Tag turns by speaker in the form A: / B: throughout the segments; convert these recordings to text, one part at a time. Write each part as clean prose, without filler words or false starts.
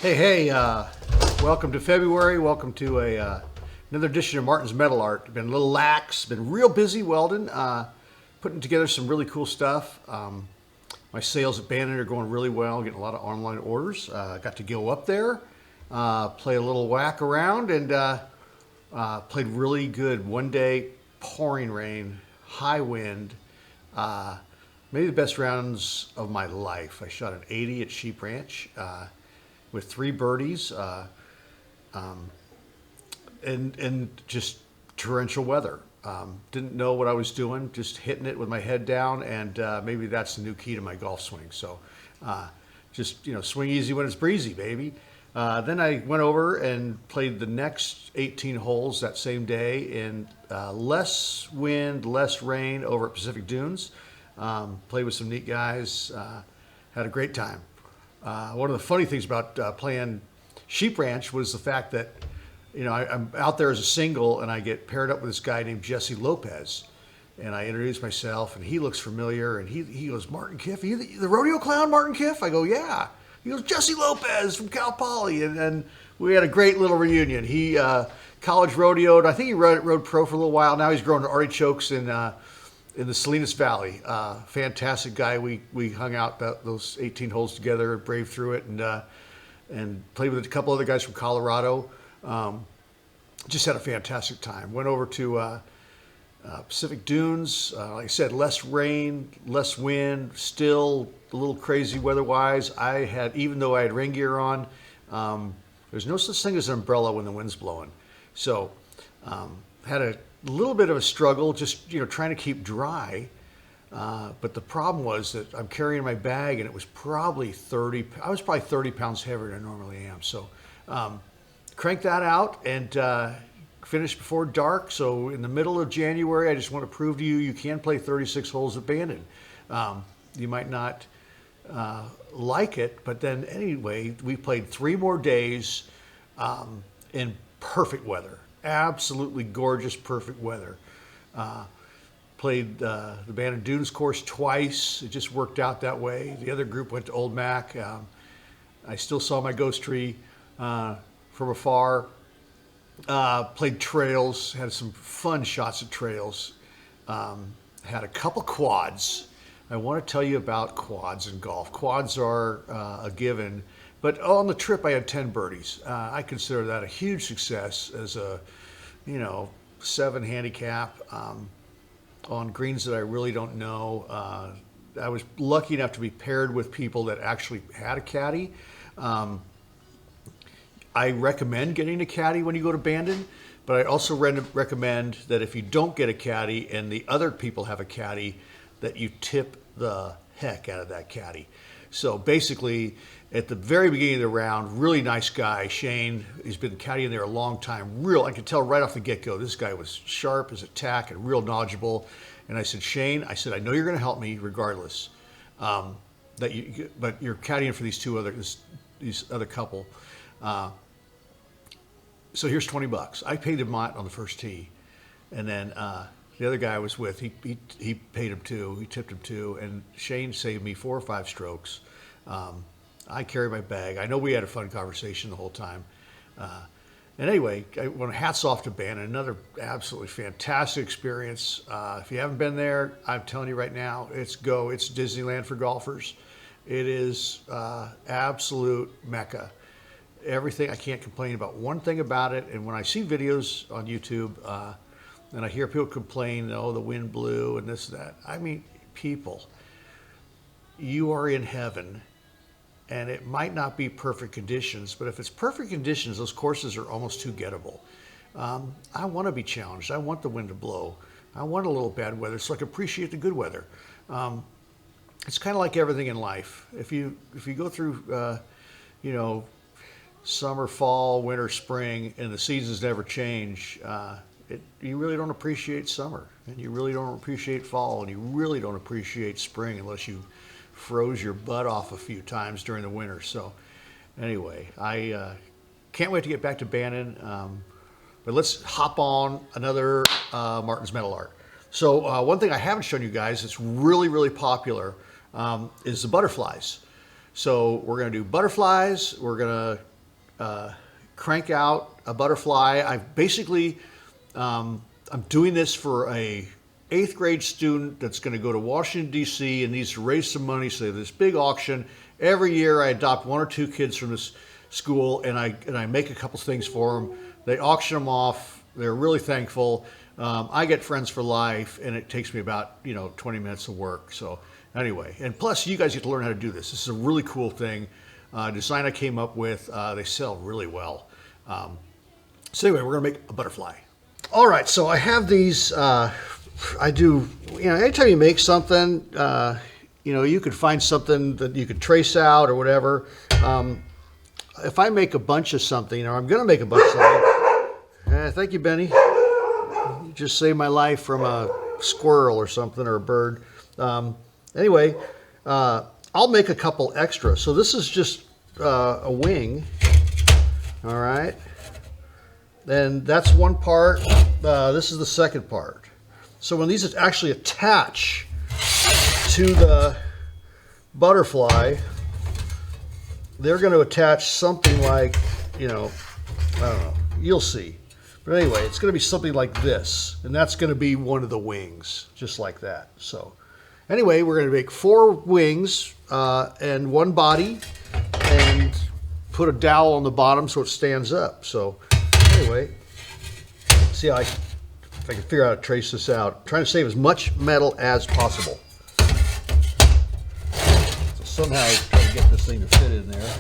A: Hey, welcome to February. Welcome to another edition of Martin's Metal Art. Been a little lax, been real busy welding, putting together some really cool stuff. My sales at Bandon are going really well, getting a lot of online orders. Got to go up there, play a little whack around, and played really good. One day, pouring rain, high wind, maybe the best rounds of my life. I shot an 80 at Sheep Ranch. With 3 birdies, and just torrential weather. Didn't know what I was doing, just hitting it with my head down, and maybe that's the new key to my golf swing. So just, swing easy when it's breezy, baby. Then I went over and played the next 18 holes that same day in less wind, less rain over at Pacific Dunes. Played with some neat guys, had a great time. One of the funny things about playing Sheep Ranch was the fact that, I'm out there as a single and I get paired up with this guy named Jesse Lopez. And I introduce myself and he looks familiar and he goes, "Martin Kiff, are you the rodeo clown, Martin Kiff?" I go, "Yeah." He goes, "Jesse Lopez from Cal Poly." And we had a great little reunion. He college rodeoed. I think he rode pro for a little while. Now he's growing artichokes in the Salinas Valley. Fantastic guy. We hung out those 18 holes together, braved through it, and played with a couple other guys from Colorado. Just had a fantastic time. Went over to Pacific Dunes. Like I said, less rain, less wind, still a little crazy weather-wise. Even though I had rain gear on, there's no such thing as an umbrella when the wind's blowing. So had a little bit of a struggle, just trying to keep dry. But the problem was that I'm carrying my bag, and it was probably 30. I was probably 30 pounds heavier than I normally am. So cranked that out and finished before dark. So in the middle of January, I just want to prove to you you can play 36 holes at Bandon. You might not like it, but then anyway, we played 3 more days in perfect weather. Absolutely gorgeous, perfect weather. Played the Bandon Dunes course twice. It just worked out that way. The other group went to Old Mac. I still saw my ghost tree from afar. Played trails, had some fun shots at trails. Had a couple quads. I want to tell you about quads in golf. Quads are a given. But on the trip, I had 10 birdies. I consider that a huge success as a, 7 handicap on greens that I really don't know. I was lucky enough to be paired with people that actually had a caddy. I recommend getting a caddy when you go to Bandon, but I also recommend that if you don't get a caddy and the other people have a caddy, that you tip the heck out of that caddy. So basically, at the very beginning of the round, really nice guy, Shane. He's been caddying there a long time. I could tell right off the get-go, this guy was sharp as a tack and real knowledgeable. And I said, "Shane, I know you're going to help me regardless. But you're caddying for these other couple. So here's $20. I paid him on the first tee, and then the other guy I was with, he paid him too. He tipped him too, and Shane saved me 4 or 5 strokes. I carry my bag. I know we had a fun conversation the whole time. And anyway, I want to hats off to Bandon. Another absolutely fantastic experience. If you haven't been there, I'm telling you right now, it's Disneyland for golfers. It is absolute mecca. Everything, I can't complain about one thing about it. And when I see videos on YouTube, and I hear people complain, "Oh, the wind blew and this, that." I mean, people, you are in heaven. And it might not be perfect conditions, but if it's perfect conditions, those courses are almost too gettable. I want to be challenged. I want the wind to blow. I want a little bad weather so I can appreciate the good weather. It's kind of like everything in life. If you go through, summer, fall, winter, spring, and the seasons never change, you really don't appreciate summer, and you really don't appreciate fall, and you really don't appreciate spring unless you froze your butt off a few times during the winter. So anyway, I can't wait to get back to Bandon, but let's hop on another Martin's Metal Art. So one thing I haven't shown you guys that's really, really popular is the butterflies. So we're going to do butterflies. We're going to crank out a butterfly. I've basically, I'm doing this for a 8th grade student that's going to go to Washington, D.C. and needs to raise some money. So they have this big auction. Every year I adopt 1 or 2 kids from this school, and I make a couple things for them. They auction them off. They're really thankful. I get friends for life, and it takes me about 20 minutes of work. So anyway, and plus you guys get to learn how to do this. This is a really cool thing. Design I came up with. They sell really well. So anyway, we're gonna make a butterfly. All right, so I have these. I do. Anytime you make something, you could find something that you could trace out or whatever. If I make a bunch of something, or I'm gonna make a bunch of something. Thank you, Benny. You just saved my life from a squirrel or something, or a bird. Anyway, I'll make a couple extra. So this is just a wing. All right. And that's one part. This is the second part. So when these actually attach to the butterfly, they're going to attach something like, I don't know, you'll see. But anyway, it's going to be something like this, and that's going to be one of the wings, just like that. So anyway, we're going to make 4 wings and 1 body, and put a dowel on the bottom so it stands up. So anyway, see how if I can figure out how to trace this out. I'm trying to save as much metal as possible. So somehow try to get this thing to fit in there.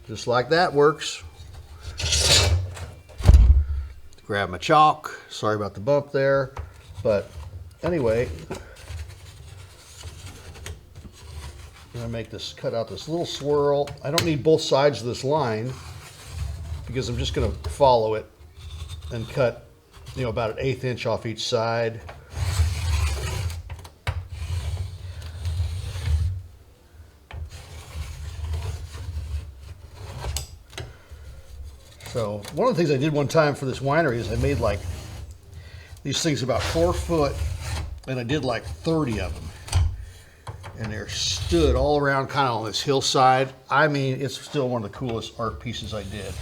A: Just like that works. Grab my chalk. Sorry about the bump there. But anyway, I'm going to make this, cut out this little swirl. I don't need both sides of this line because I'm just going to follow it and cut, about 1/8 inch off each side. So one of the things I did one time for this winery is I made like these things about 4 foot, and I did like 30 of them. And they're stood all around kind of on this hillside. I mean, it's still one of the coolest art pieces I did.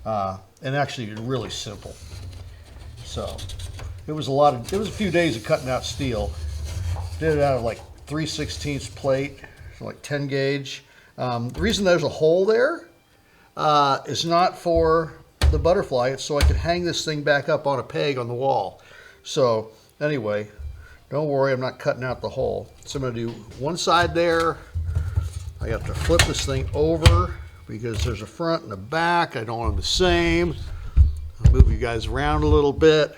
A: And actually really simple. So it was a few days of cutting out steel. Did it out of like 3/16 plate, so like 10 gauge. The reason there's a hole there is not for the butterfly. It's so I could hang this thing back up on a peg on the wall. So anyway, don't worry, I'm not cutting out the hole. So I'm going to do one side there. I have to flip this thing over because there's a front and a back. I don't want them the same. I'll move you guys around a little bit.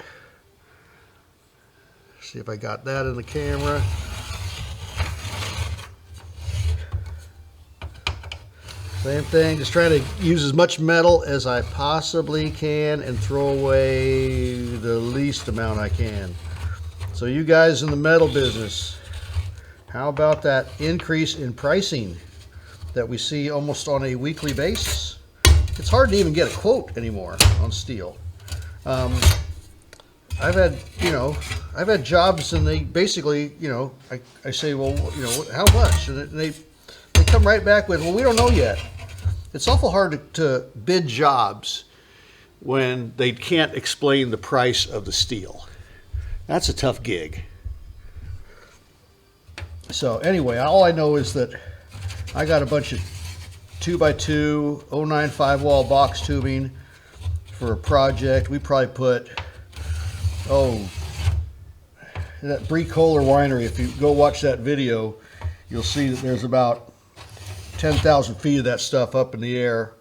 A: See if I got that in the camera. Same thing, just trying to use as much metal as I possibly can and throw away the least amount I can. So you guys in the metal business, how about that increase in pricing that we see almost on a weekly basis? It's hard to even get a quote anymore on steel. I've had jobs, and they basically, I say, well, how much? And they come right back with, well, we don't know yet. It's awful hard to bid jobs when they can't explain the price of the steel. That's a tough gig. So anyway, all I know is that I got a bunch of 2x2 095 wall box tubing for a project. We probably put, that Brie Kohler winery, if you go watch that video, you'll see that there's about 10,000 feet of that stuff up in the air.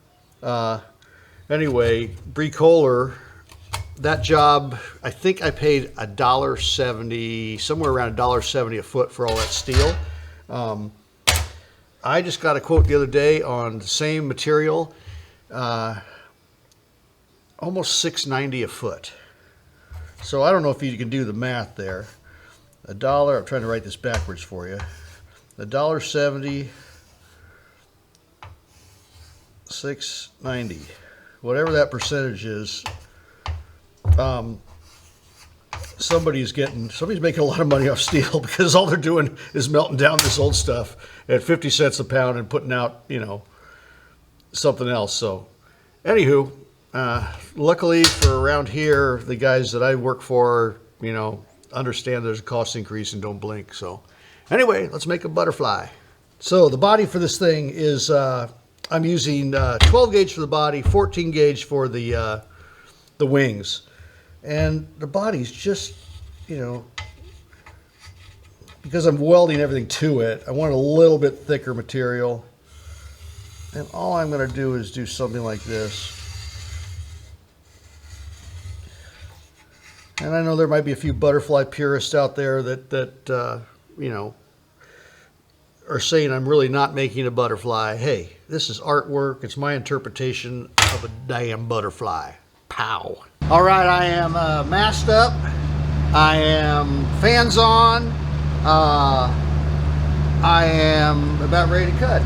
A: Anyway, Brie Kohler, that job, I think I paid $1.70, somewhere around $1.70 a foot for all that steel. I just got a quote the other day on the same material, almost $6.90 a foot. So I don't know if you can do the math there. $1, I'm trying to write this backwards for you. $1.70, $6.90, whatever that percentage is. Somebody's making a lot of money off steel because all they're doing is melting down this old stuff at 50 cents a pound and putting out, something else. So, anywho, luckily for around here, the guys that I work for, understand there's a cost increase and don't blink. So, anyway, let's make a butterfly. So the body for this thing is I'm using 12 gauge for the body, 14 gauge for the wings, and the body's just because I'm welding everything to it, I want a little bit thicker material. And all I'm going to do is do something like this. And I know there might be a few butterfly purists out there that are saying I'm really not making a butterfly. Hey, this is artwork. It's my interpretation of a damn butterfly. Pow. All right, I am masked up. I am fans on. I am about ready to cut.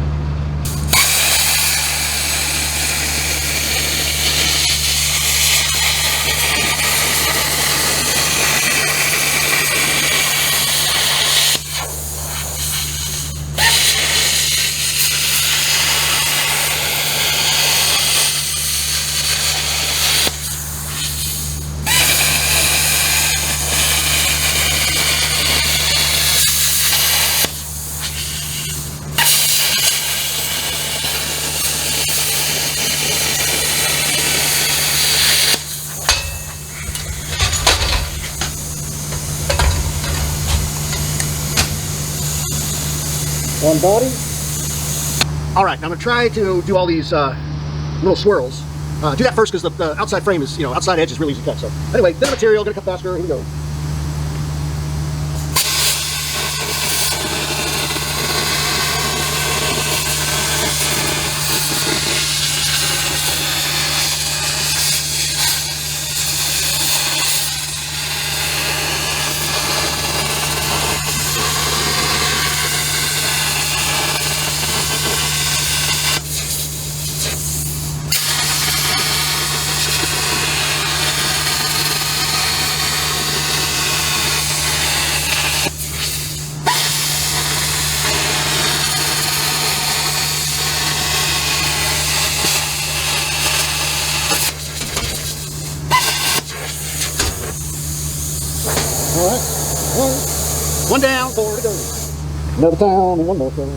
A: One body. All right, now I'm gonna try to do all these little swirls. Do that first because the outside frame is, outside edge is really easy to cut. So anyway, thin material, gonna cut faster. Here we go. All right, one down, 4 to go. Another down, and one more down.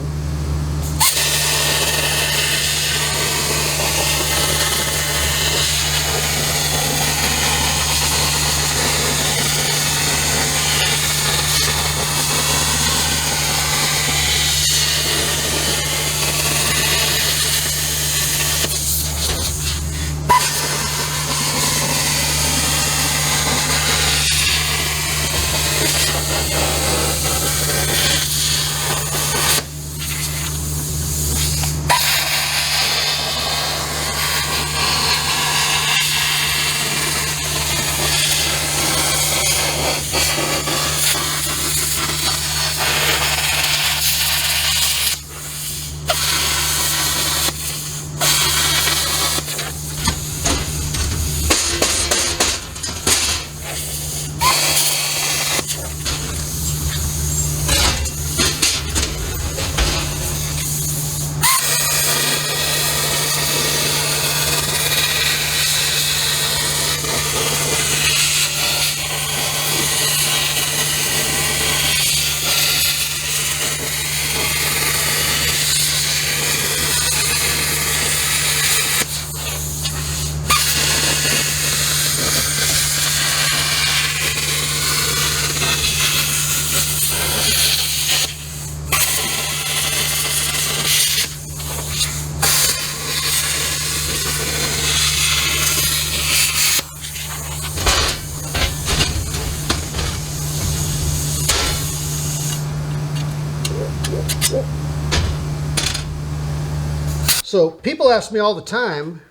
A: So people ask me all the time,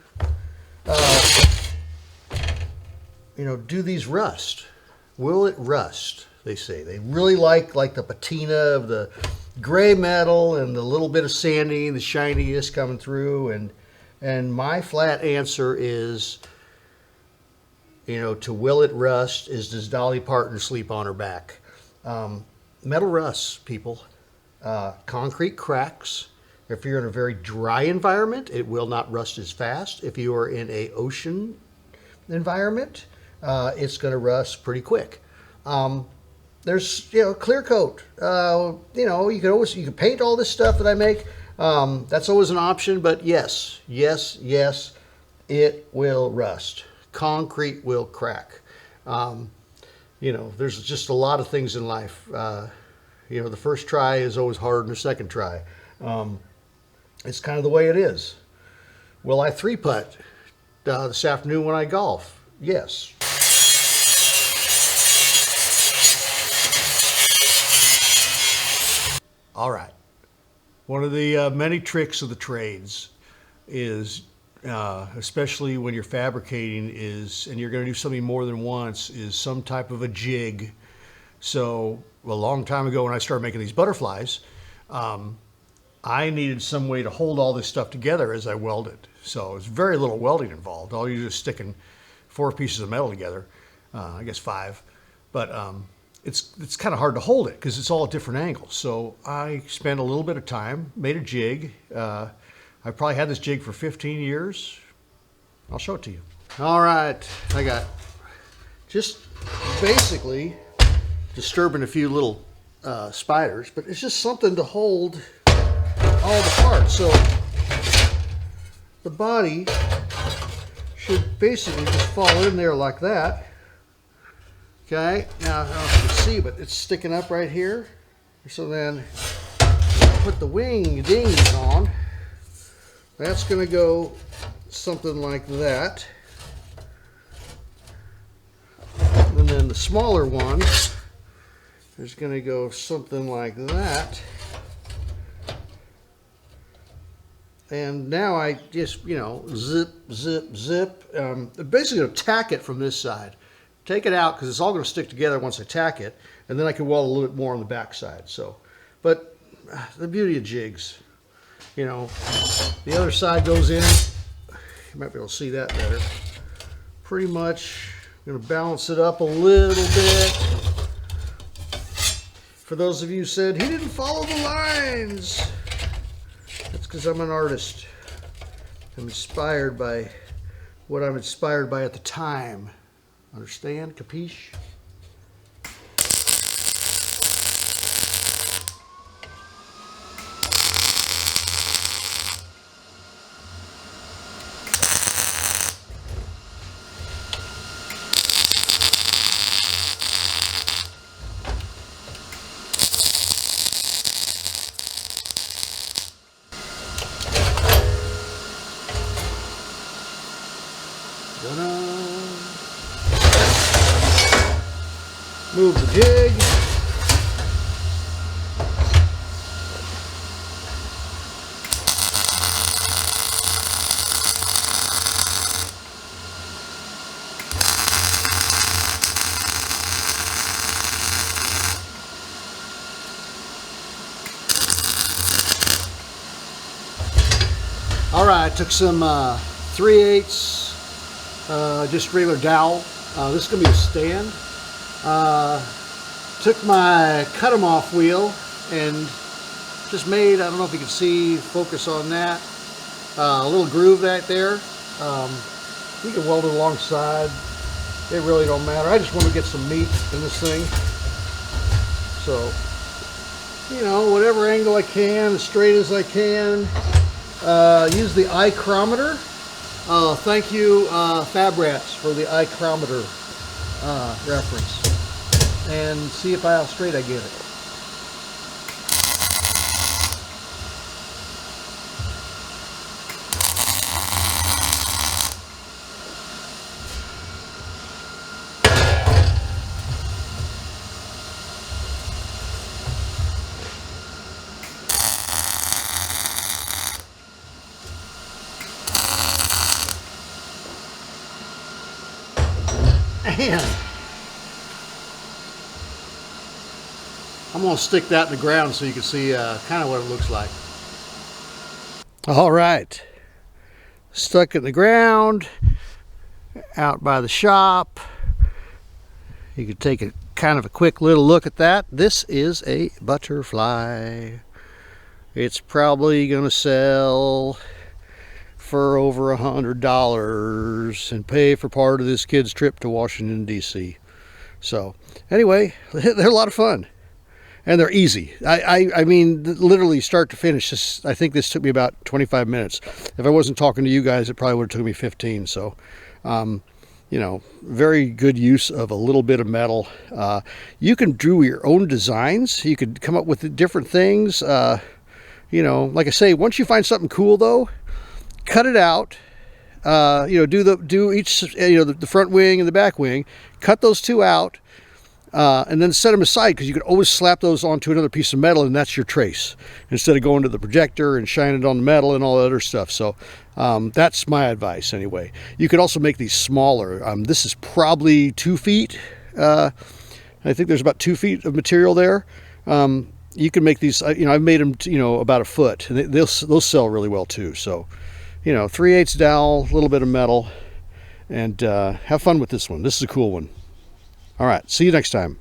A: do these rust? Will it rust? They say they really like the patina of the gray metal and the little bit of sanding, the shininess coming through, and my flat answer is, to will it rust is, does Dolly Parton sleep on her back? Metal rusts, people. Concrete cracks. If you're in a very dry environment, it will not rust as fast. If you are in a ocean environment, it's going to rust pretty quick. There's, clear coat. You can paint all this stuff that I make. That's always an option, but yes, it will rust. Concrete will crack. There's just a lot of things in life. The first try is always harder than the second try. It's kind of the way it is. Will I three-putt this afternoon when I golf? Yes. All right. One of the many tricks of the trades is, especially when you're fabricating, and you're going to do something more than once, is some type of a jig. So a long time ago when I started making these butterflies, I needed some way to hold all this stuff together as I welded. So it's very little welding involved. All you do is sticking 4 pieces of metal together, I guess 5. But it's kind of hard to hold it because it's all at different angles. So I spent a little bit of time, made a jig. I probably had this jig for 15 years. I'll show it to you. All right, I got just basically disturbing a few little spiders, but it's just something to hold all the parts. So the body should basically just fall in there like that. Okay, now I don't know if you can see, but it's sticking up right here. So then put the wing dings on. That's going to go something like that. And then the smaller one is going to go something like that. And now I just, zip, zip, zip. Basically going to tack it from this side. Take it out because it's all going to stick together once I tack it. And then I can weld a little bit more on the back side. So, but the beauty of jigs, the other side goes in. You might be able to see that better. Pretty much going to balance it up a little bit. For those of you who said, he didn't follow the lines. That's because I'm an artist. I'm inspired by what I'm inspired by at the time. Understand? Capiche? Move the jig. All right, took some 3/8 just regular dowel. This is gonna be a stand. Took my cut 'em off wheel and just made, I don't know if you can see, focus on that, a little groove right there. You can weld it alongside, it really don't matter. I just want to get some meat in this thing. So, whatever angle I can, as straight as I can. Use the iChrometer. Thank you, FabRats, for the iChrometer reference. And see how straight I get it. And I'm going to stick that in the ground so you can see kind of what it looks like. All right, stuck in the ground, out by the shop. You can take a kind of a quick little look at that. This is a butterfly. It's probably going to sell for over $100 and pay for part of this kid's trip to Washington, D.C. So anyway, they're a lot of fun. And they're easy. I mean, literally start to finish. I think this took me about 25 minutes. If I wasn't talking to you guys, it probably would have took me 15. So, you know, very good use of a little bit of metal. You can do your own designs. You could come up with different things. You know, like I say, once you find something cool, though, cut it out. You know, do each, you know, the front wing and the back wing. Cut those two out. And then set them aside, because you can always slap those onto another piece of metal, and that's your trace, instead of going to the projector and shining it on the metal and all that other stuff. So that's my advice anyway. You could also make these smaller. This is probably 2 feet. I think there's about 2 feet of material there. You can make these, you know, I've made them, you know, about a foot, and they'll sell really well too. So, you know, 3/8 dowel, a little bit of metal, and have fun with this one. This is a cool one. All right, see you next time.